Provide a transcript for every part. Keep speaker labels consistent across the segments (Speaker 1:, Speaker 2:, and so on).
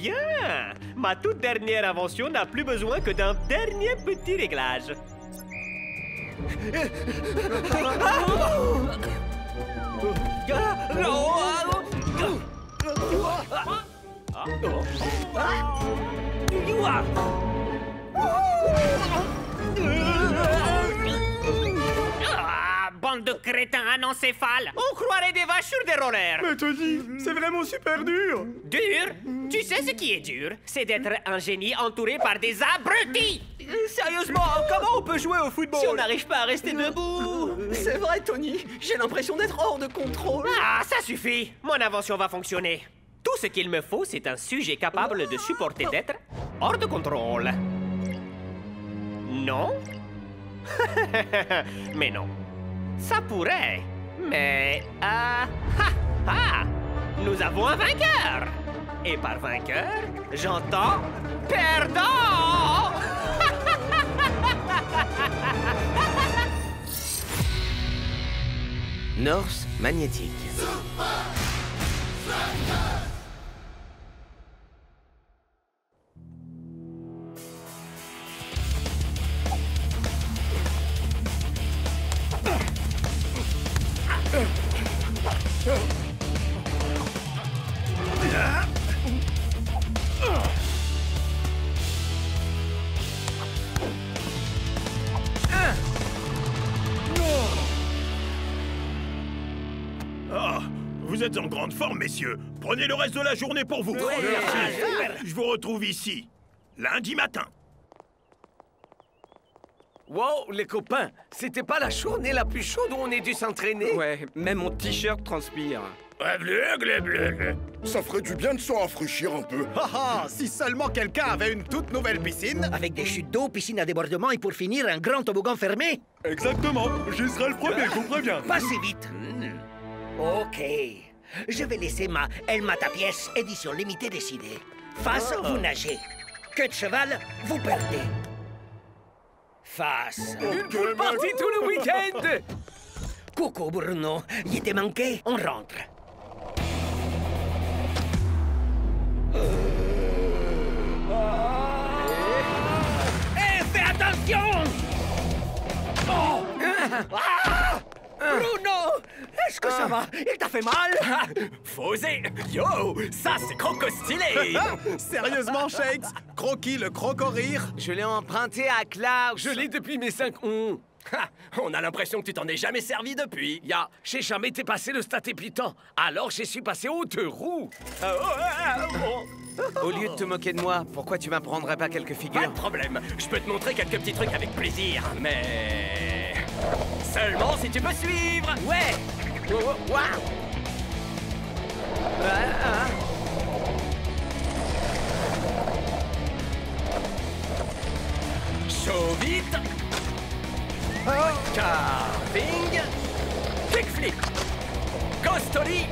Speaker 1: bien! Ma toute dernière invention n'a plus besoin que d'un dernier petit réglage. Bande de crétins anencéphales! On croirait des vaches sur des rollers!
Speaker 2: Mais Tony, c'est vraiment super dur!
Speaker 1: Dur? Tu sais ce qui est dur? C'est d'être un génie entouré par des abrutis!
Speaker 3: Sérieusement, comment on peut jouer au football
Speaker 4: Si on n'arrive pas à rester debout!
Speaker 3: C'est vrai, Tony, j'ai l'impression d'être hors de contrôle.
Speaker 1: Ah, ça suffit! Mon invention va fonctionner. Tout ce qu'il me faut, c'est un sujet capable de supporter d'être hors de contrôle. Non? Mais non. Ça pourrait. Mais... Nous avons un vainqueur! Et par vainqueur, j'entends perdant!
Speaker 5: Norse magnétique.
Speaker 2: Vous êtes en grande forme, messieurs. Prenez le reste de la journée pour vous. Merci. Je vous retrouve ici, lundi matin.
Speaker 5: Wow, les copains, c'était pas la journée la plus chaude où on ait dû s'entraîner?
Speaker 3: Ouais, même mon t-shirt transpire.
Speaker 6: Ça ferait du bien de se rafraîchir un peu.
Speaker 7: Ah, si seulement quelqu'un avait une toute nouvelle piscine.
Speaker 4: Avec des chutes d'eau, piscine à débordement et pour finir, un grand toboggan fermé.
Speaker 2: Exactement. J'y serai le premier, je vous préviens.
Speaker 4: Pas si vite. Ok. Je vais laisser ma Elle m'a ta pièce, édition limitée décidée. Face, vous nagez. Queue de cheval, vous perdez. Face.
Speaker 5: Une poule party tout le week-end!
Speaker 4: Coucou, Bruno. Il était manqué, on rentre. Eh, fais attention! Oh! Bruno! Est-ce que ça va? Il t'a fait mal?
Speaker 3: Fausé! Yo! Ça, c'est croco-stylé!
Speaker 7: Sérieusement, Shakes, Croquis le croco-rire.
Speaker 5: Je l'ai emprunté à Klaus.
Speaker 3: Je l'ai depuis mes 5 ans. On a l'impression que tu t'en es jamais servi depuis.
Speaker 5: J'ai jamais été passé le stat épitant. Alors j'ai su passer aux 2 roues. Au lieu de te moquer de moi, pourquoi tu m'apprendrais pas quelques
Speaker 3: Pas
Speaker 5: figures?
Speaker 3: de problème. Je peux te montrer quelques petits trucs avec plaisir, mais... seulement si tu peux suivre.
Speaker 5: Ouais! Waouh!
Speaker 3: Chaud vite. Carving. Kickflip. Ghostoli.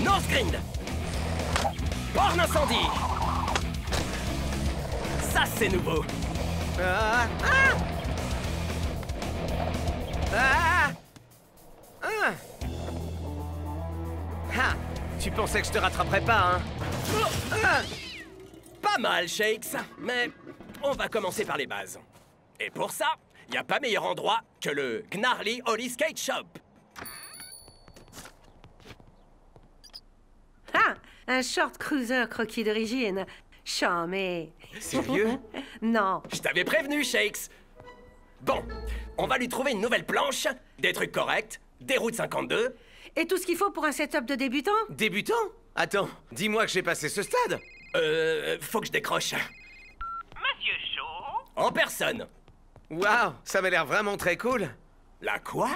Speaker 3: Nose grind. Borne incendie. Ça, c'est nouveau.
Speaker 5: Tu pensais que je te rattraperais pas, hein?
Speaker 3: Pas mal, Shakes, mais on va commencer par les bases. Et pour ça, y a pas meilleur endroit que le Gnarly Holly Skate Shop.
Speaker 8: Ah, un short cruiser croquis d'origine. Charmé.
Speaker 3: Sérieux?
Speaker 8: Non.
Speaker 3: Je t'avais prévenu, Shakes. Bon, on va lui trouver une nouvelle planche, des trucs corrects, des routes 52.
Speaker 8: Et tout ce qu'il faut pour un setup de débutant?
Speaker 5: Débutant? Attends, dis-moi que j'ai passé ce stade.
Speaker 3: Faut que je décroche.
Speaker 1: Monsieur Shaw?
Speaker 3: En personne.
Speaker 5: Waouh, ça m'a l'air vraiment très cool.
Speaker 3: La quoi?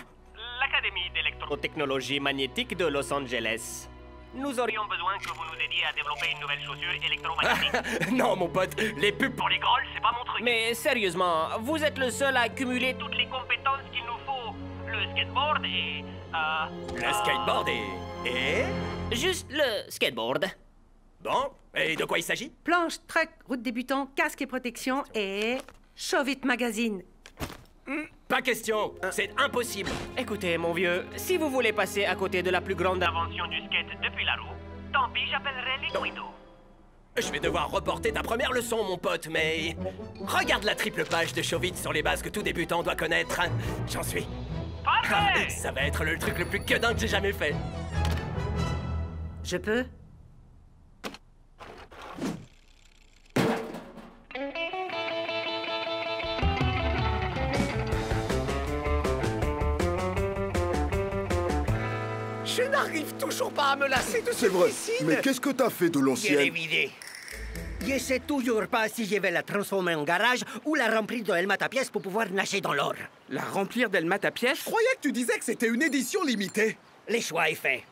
Speaker 1: L'Académie d'électrotechnologie magnétique de Los Angeles. Nous aurions besoin que vous nous aidiez à développer une nouvelle chaussure électromagnétique.
Speaker 3: Non, mon pote, les pubs pour les grolls, c'est pas mon truc.
Speaker 1: Mais sérieusement, vous êtes le seul à cumuler toutes les compétences qu'il nous faut. Le skateboard et...
Speaker 3: Le skateboard et...
Speaker 1: Juste le skateboard.
Speaker 3: Bon, et de quoi il s'agit?
Speaker 8: Planche, truck, route débutant, casque et protection et... Show It Magazine.
Speaker 3: Pas question, c'est impossible.
Speaker 1: Écoutez, mon vieux, si vous voulez passer à côté de la plus grande invention du skate depuis la roue, tant pis, j'appellerai les Guido.
Speaker 3: Je vais devoir reporter ta première leçon, mon pote, mais... Regarde la triple page de Chauvite sur les bases que tout débutant doit connaître. J'en suis.
Speaker 1: Parfait!
Speaker 3: Ça va être le truc le plus quedin que j'ai jamais fait.
Speaker 8: Je peux?
Speaker 5: Je n'arrive toujours pas à me lasser de ce
Speaker 6: C'est vrai.
Speaker 5: piscine.
Speaker 6: Mais qu'est-ce que t'as fait de
Speaker 4: Je l'ai
Speaker 6: l'ancienne?
Speaker 4: vidé. Je sais toujours pas si je vais la transformer en garage ou la remplir de Elma ta pièce pour pouvoir nager dans l'or.
Speaker 9: La remplir d'Elma ta pièce?
Speaker 7: Je croyais que tu disais que c'était une édition limitée.
Speaker 4: Le choix est fait.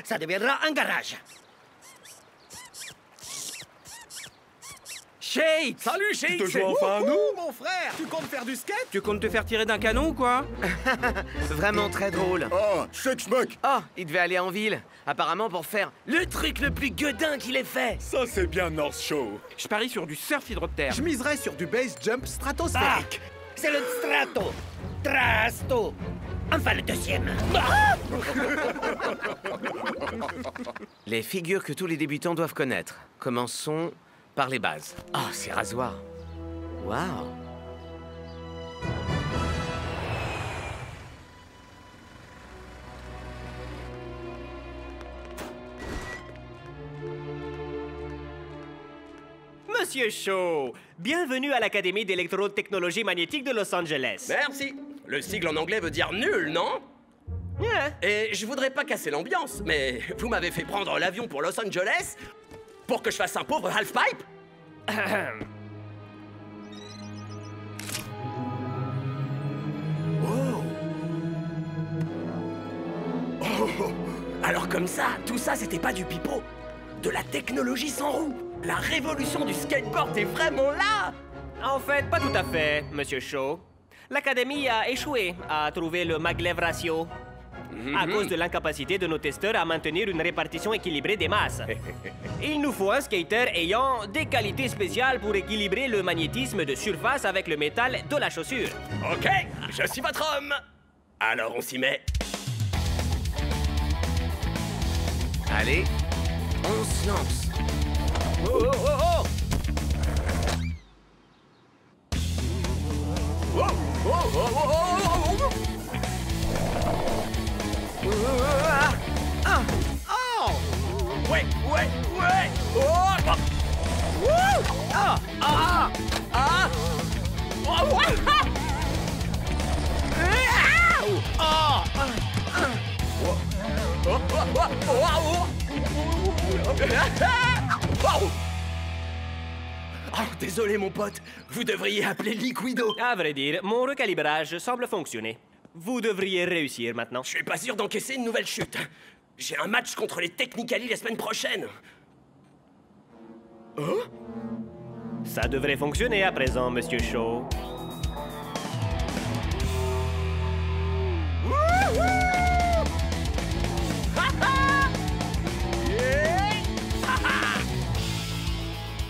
Speaker 4: Ça deviendra un garage.
Speaker 9: Shakes!
Speaker 5: Salut, Shakes.
Speaker 7: Tu te joues enfin à nous, mon frère. Tu comptes faire du skate?
Speaker 9: Tu comptes te faire tirer d'un canon ou quoi? Vraiment très drôle.
Speaker 6: Ah, Shakes, mec.
Speaker 5: Oh, il devait aller en ville. Apparemment pour faire le truc le plus gueudin qu'il ait fait.
Speaker 7: Ça, c'est bien North Show.
Speaker 9: Je parie sur du surf hydroptère.
Speaker 7: Je miserais sur du base jump stratosphérique.
Speaker 4: C'est le strato. Trasto. Enfin le deuxième.
Speaker 5: Les figures que tous les débutants doivent connaître. Commençons par les bases. Oh, ces rasoirs. Waouh.
Speaker 1: Monsieur Shaw, bienvenue à l'Académie d'électrotechnologie magnétique de Los Angeles.
Speaker 3: Merci. Le sigle en anglais veut dire nul, non? Et je voudrais pas casser l'ambiance, mais vous m'avez fait prendre l'avion pour Los Angeles pour que je fasse un pauvre half-pipe? Alors comme ça, tout ça c'était pas du pipeau. De la technologie sans roue. La révolution du skateboard est vraiment là.
Speaker 1: En fait, pas tout à fait, Monsieur Shaw. L'Académie a échoué à trouver le maglev ratio à cause de l'incapacité de nos testeurs à maintenir une répartition équilibrée des masses. Il nous faut un skater ayant des qualités spéciales pour équilibrer le magnétisme de surface avec le métal de la chaussure.
Speaker 3: Ok, je suis votre homme. Alors on s'y met.
Speaker 5: Allez, on se lance.
Speaker 3: Oh oh oh oh! Oh oh oh oh oh oh! Ouais, ouais, ouais! Oh! Ah! Ah! Ah! Oh! Ouais! Ah! Oh, désolé mon pote, vous devriez appeler Liquido.
Speaker 1: À vrai dire, mon recalibrage semble fonctionner. Vous devriez réussir maintenant.
Speaker 3: Je suis pas sûr d'encaisser une nouvelle chute. J'ai un match contre les Technicali la semaine prochaine.
Speaker 1: Ça devrait fonctionner à présent, Monsieur Shaw.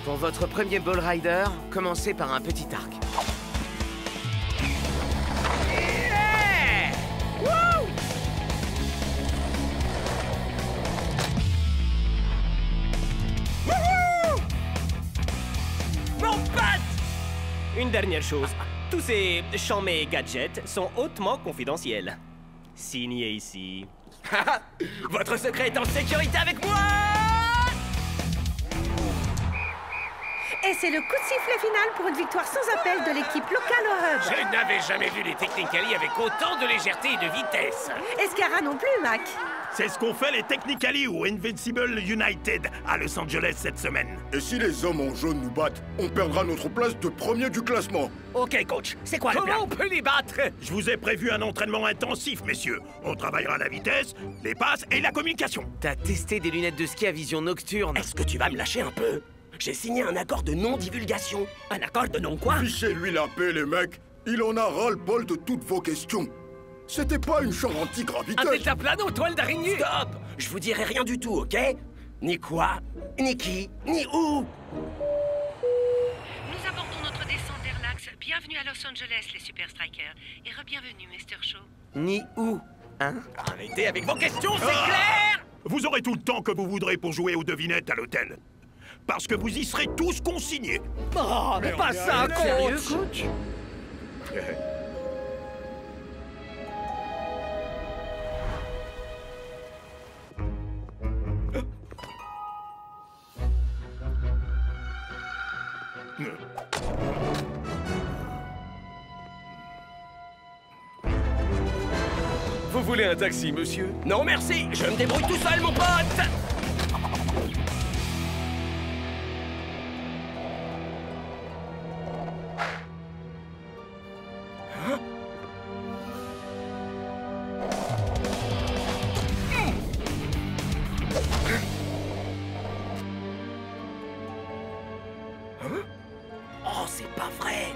Speaker 5: Pour votre premier ball rider, commencez par un petit arc.
Speaker 3: Mon pote!
Speaker 1: Une dernière chose. Tous ces chamés gadgets sont hautement confidentiels. Signé ici.
Speaker 3: Votre secret est en sécurité avec moi!
Speaker 8: Et c'est le coup de sifflet final pour une victoire sans appel de l'équipe locale au hub.
Speaker 5: Je n'avais jamais vu les Technicali avec autant de légèreté et de vitesse.
Speaker 8: Escara non plus, Mac.
Speaker 2: C'est ce qu'ont fait les Technicali ou Invincible United à Los Angeles cette semaine.
Speaker 6: Et si les hommes en jaune nous battent, on perdra notre place de premier du classement.
Speaker 4: Ok, coach. C'est quoi le
Speaker 5: Comment
Speaker 4: plan?
Speaker 5: on peut les battre?
Speaker 2: Je vous ai prévu un entraînement intensif, messieurs. On travaillera la vitesse, les passes et la communication.
Speaker 5: T'as testé des lunettes de ski à vision nocturne?
Speaker 3: Est-ce que tu vas me lâcher un peu? J'ai signé un accord de non-divulgation.
Speaker 4: Un accord de non quoi?
Speaker 6: Fichez-lui la paix, les mecs. Il en a ras-le-bol de toutes vos questions. C'était pas une chambre
Speaker 5: Un
Speaker 6: anti-graviteuse.
Speaker 5: deltaplane toile d'araignée?
Speaker 3: Stop! Je vous dirai rien du tout, ok? Ni quoi, ni qui, ni où.
Speaker 10: Nous abordons notre descente d'Airlax. Bienvenue à Los Angeles, les Super Strikers. Et re-bienvenue, Mr. Shaw.
Speaker 5: Ni où, hein?
Speaker 3: Arrêtez avec vos questions, c'est clair!
Speaker 2: Vous aurez tout le temps que vous voudrez pour jouer aux devinettes à l'hôtel. parce que vous y serez tous consignés.
Speaker 4: Oh, mais pas ça, coach!
Speaker 9: coach?
Speaker 11: Vous voulez un taxi, monsieur?
Speaker 3: Non, merci, je me débrouille tout seul, mon pote. Oh, c'est pas vrai.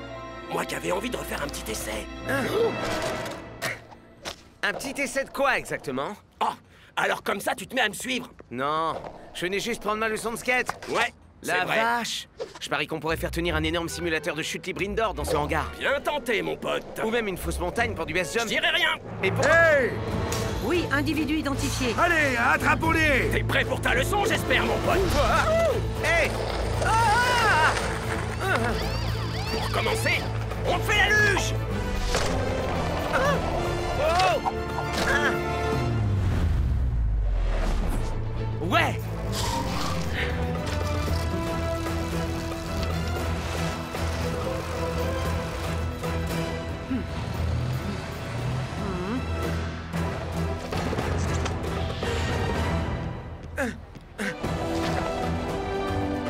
Speaker 3: Moi qui avais envie de refaire un petit essai.
Speaker 5: Un petit essai de quoi, exactement?
Speaker 3: Oh, alors comme ça, tu te mets à me suivre.
Speaker 5: Non, je venais juste prendre ma leçon de skate.
Speaker 3: Ouais,
Speaker 5: La
Speaker 3: c'est vrai.
Speaker 5: vache! Je parie qu'on pourrait faire tenir un énorme simulateur de chute libre indoor dans ce hangar.
Speaker 3: Bien tenté, mon pote.
Speaker 5: Ou même une fausse montagne pour du base
Speaker 3: Je
Speaker 5: jump.
Speaker 3: dirais rien.
Speaker 5: Mais pour...
Speaker 6: Hey!
Speaker 8: Oui, individu identifié.
Speaker 6: Allez, attrapons-les!
Speaker 3: T'es prêt pour ta leçon, j'espère, mon pote.
Speaker 5: Hey!
Speaker 3: Pour commencer, on fait la luge.
Speaker 5: Ouais!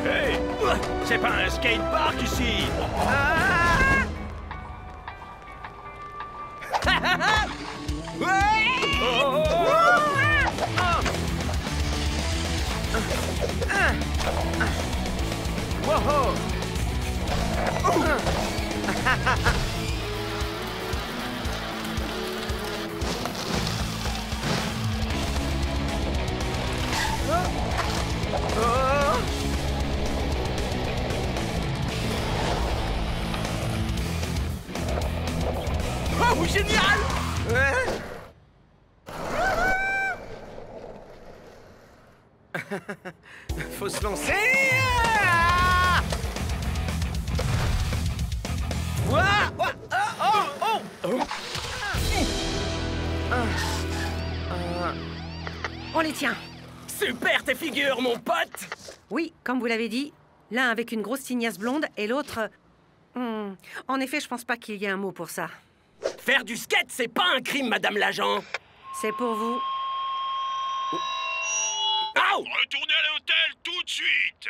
Speaker 2: Hey! C'est pas un skatepark ici!
Speaker 5: Wow!
Speaker 3: Oh, génial.
Speaker 5: Faut se lancer!
Speaker 8: On les tient.
Speaker 3: Super tes figures, mon pote.
Speaker 8: Oui, comme vous l'avez dit, l'un avec une grosse tignasse blonde et l'autre... En effet, je pense pas qu'il y ait un mot pour ça.
Speaker 3: Faire du skate, c'est pas un crime, madame l'agent.
Speaker 8: C'est pour vous.
Speaker 3: Au!
Speaker 2: Retournez à l'hôtel tout de suite!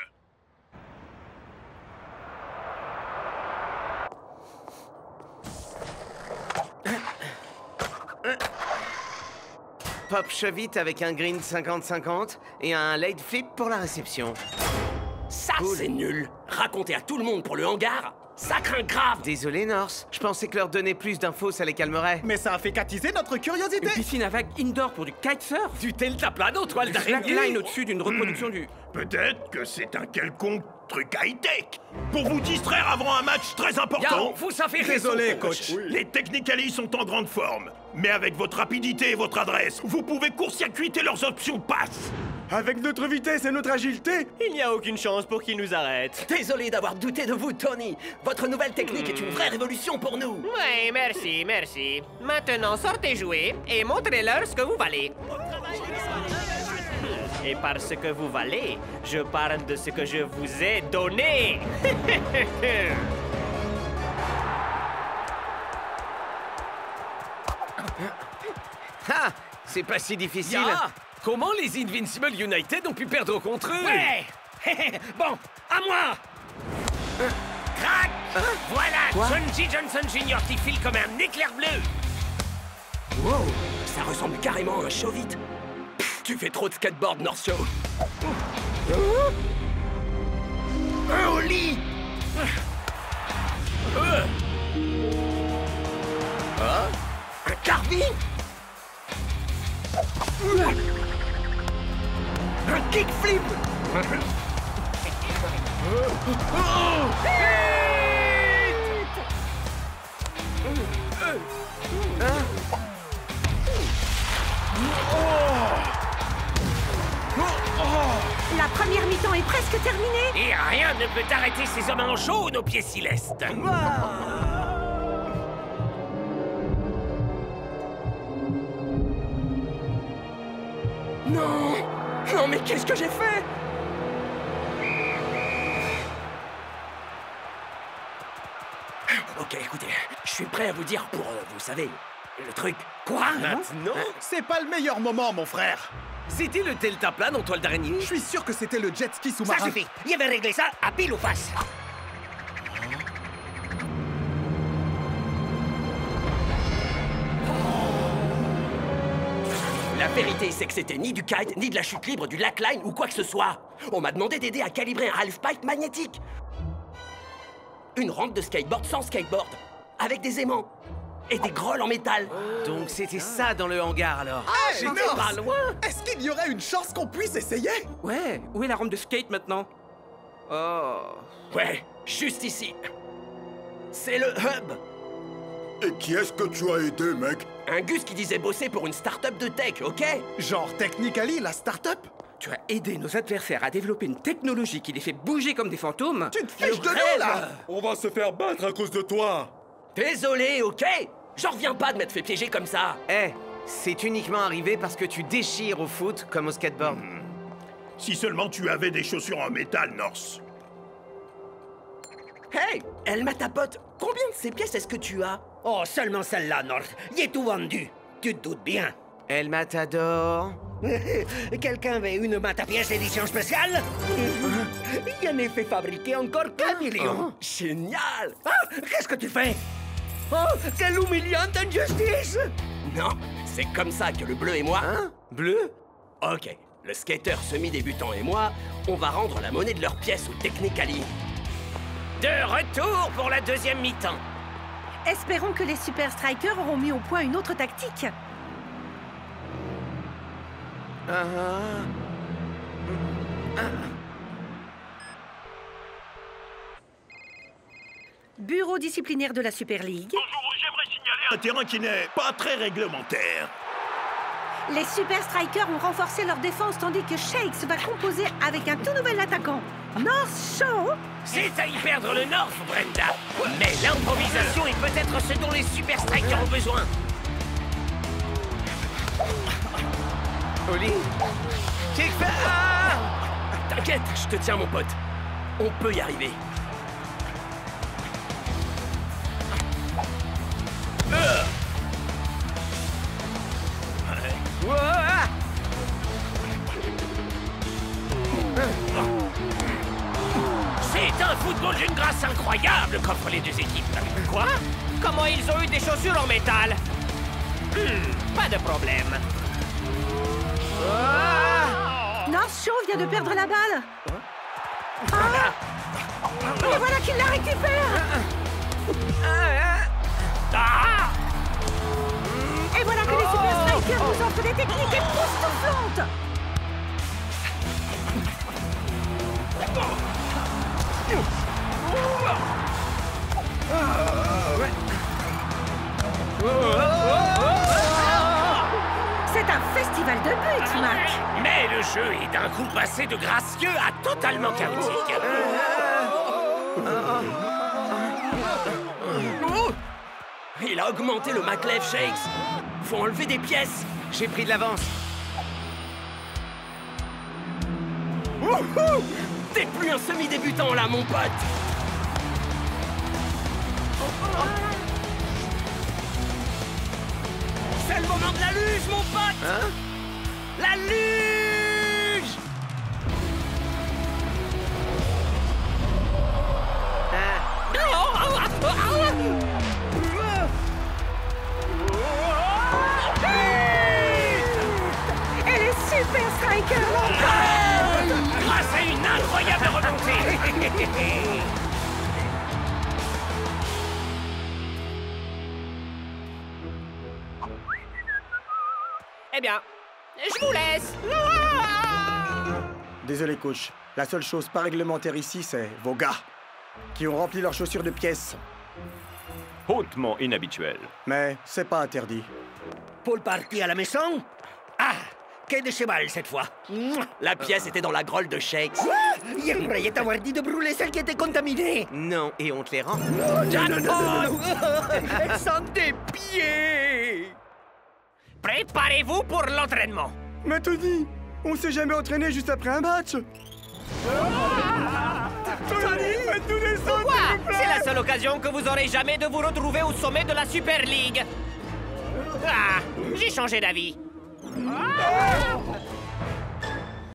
Speaker 5: Pop chevite avec un green 50-50 et un late flip pour la réception.
Speaker 3: Ça, c'est nul. Raconter à tout le monde pour le hangar, ça craint grave.
Speaker 5: Désolé, Norse. Je pensais que leur donner plus d'infos, ça les calmerait.
Speaker 7: Mais ça a fait qu'attiser notre curiosité.
Speaker 9: Une piscine à vagues indoor pour du kitesurf?
Speaker 3: Du deltaplano, toile
Speaker 9: Du slackline au-dessus d'une reproduction du...
Speaker 2: Peut-être que c'est un quelconque truc high-tech pour vous distraire avant un match très important.
Speaker 3: Vous, ça fait
Speaker 7: Désolé, coach.
Speaker 2: Les Technicali sont en grande forme, mais avec votre rapidité et votre adresse, vous pouvez court-circuiter leurs options passe.
Speaker 6: Avec notre vitesse et notre agilité,
Speaker 1: Il n'y a aucune chance pour qu'ils nous arrêtent.
Speaker 3: Désolé d'avoir douté de vous, Tony. Votre nouvelle technique est une vraie révolution pour nous.
Speaker 1: Oui, merci, merci. Maintenant, sortez jouer et montrez-leur ce que vous valez. Et parce que vous valez, je parle de ce que je vous ai donné.
Speaker 5: Ah! C'est pas si difficile.
Speaker 11: Comment les Invincible United ont pu perdre contre eux?
Speaker 4: Ouais! Bon, à moi! Crac! Voilà John Johnson Jr. qui file comme un éclair bleu!
Speaker 3: Wow, ça ressemble carrément à un show-vite. Tu fais trop de skateboard, North Show.
Speaker 4: Un au lit! Un carving? Un kickflip!
Speaker 8: La première mi-temps est est presque terminée.
Speaker 11: Et rien ne peut arrêter ces hommes en jaune aux pieds célestes.
Speaker 3: Non! Non, mais qu'est-ce que j'ai fait? Ok, écoutez, je suis prêt à vous dire pour, vous savez, le truc.
Speaker 7: Quoi? Maintenant? C'est pas le meilleur moment, mon frère.
Speaker 11: C'était le deltaplane en toile d'araignée?
Speaker 7: Je suis sûr que c'était le jet ski sous-marin.
Speaker 4: Ça suffit. Il avait réglé ça à pile ou face.
Speaker 3: La vérité, c'est que c'était ni du kite, ni de la chute libre du lac line ou quoi que ce soit. On m'a demandé d'aider à calibrer un half-pipe magnétique. Une rampe de skateboard sans skateboard, avec des aimants et des grolles en métal.
Speaker 5: Donc c'était ça dans le hangar alors.
Speaker 7: Ah,
Speaker 11: j'étais pas loin.
Speaker 7: Est-ce qu'il y aurait une chance qu'on puisse essayer?
Speaker 9: Ouais, où est la rampe de skate maintenant? Oh...
Speaker 3: Ouais, juste ici. C'est le hub.
Speaker 6: Et qui est-ce que tu as aidé, mec?
Speaker 3: Un Gus qui disait bosser pour une start-up de tech, ok?
Speaker 7: Genre Technically, la start-up?
Speaker 9: Tu as aidé nos adversaires à développer une technologie qui les fait bouger comme des fantômes?
Speaker 7: Tu te fiches de nous, là!
Speaker 6: On va se faire battre à cause de toi.
Speaker 3: Désolé, ok? J'en reviens pas de m'être fait piéger comme ça.
Speaker 5: Eh, c'est uniquement arrivé parce que tu déchires au foot comme au skateboard.
Speaker 2: Si seulement tu avais des chaussures en métal, Norse.
Speaker 3: Hey, elle m'a ta pote. Combien de ces pièces est-ce que tu as?
Speaker 4: Oh, seulement celle-là, North. Il est tout vendu. Tu te doutes bien.
Speaker 5: Elle t'adore.
Speaker 4: Quelqu'un veut une matapièce édition spéciale? Il en est fait fabriquer encore 4 millions.
Speaker 3: Génial!
Speaker 4: Ah, qu'est-ce que tu fais? Oh, quelle humiliante injustice!
Speaker 3: Non, c'est comme ça que le bleu et moi...
Speaker 5: Hein? Bleu?
Speaker 3: Ok, le skater semi-débutant et moi, on va rendre la monnaie de leurs pièces au Technically.
Speaker 11: De retour pour la deuxième mi-temps.
Speaker 8: Espérons que les Super Strikers auront mis au point une autre tactique. Bureau disciplinaire de la Super League.
Speaker 2: Bonjour, j'aimerais signaler un terrain qui n'est pas très réglementaire.
Speaker 8: Les Super Strikers ont renforcé leur défense tandis que Shakes va composer avec un tout nouvel attaquant, North Shaw.
Speaker 11: C'est à y perdre le North, Brenda. Mais l'improvisation est peut-être ce dont les Super Strikers ont besoin.
Speaker 5: Oli?
Speaker 3: T'inquiète, je te tiens, mon pote. On peut y arriver.
Speaker 11: C'est un football d'une grâce incroyable qu'offrent les deux équipes.
Speaker 1: Quoi? Comment ils ont eu des chaussures en métal? Pas de problème.
Speaker 8: North Shaw vient de perdre la balle. Et voilà qu'il la récupère. Et voilà que les Super Strikers nous offrent des techniques époustouflantes. C'est un festival de buts, Mac.
Speaker 11: Mais le jeu est d'un coup passé de gracieux à totalement chaotique.
Speaker 3: Il a augmenté le Maglev Shakes. Faut enlever des pièces.
Speaker 5: J'ai pris de l'avance.
Speaker 3: T'es plus un semi-débutant là, mon pote. C'est le moment de la luge, mon pote.
Speaker 5: Hein?
Speaker 3: La luge.
Speaker 8: Et les Super Strikers
Speaker 11: Grâce à une incroyable remontée.
Speaker 1: Eh bien, je vous laisse.
Speaker 12: Désolé, coach. La seule chose pas réglementaire ici, c'est vos gars, qui ont rempli leurs chaussures de pièces.
Speaker 13: Hautement inhabituel.
Speaker 12: Mais c'est pas interdit.
Speaker 4: Pour le party à la maison? Ah, manquait de cheval cette fois.
Speaker 3: La pièce était dans la grolle de Shakes.
Speaker 4: Il croyait t'avoir dit de brûler celle qui était contaminée.
Speaker 5: Non, et on te les rend.
Speaker 4: Non. Elle sent des pieds.
Speaker 1: Préparez-vous pour l'entraînement.
Speaker 12: Mais Tony, on s'est jamais entraîné juste après un match. Tony, faites-nous descendre,
Speaker 1: Pourquoi?
Speaker 12: s'il vous plaît.
Speaker 1: C'est la seule occasion que vous aurez jamais de vous retrouver au sommet de la Super League. Ah, j'ai changé d'avis.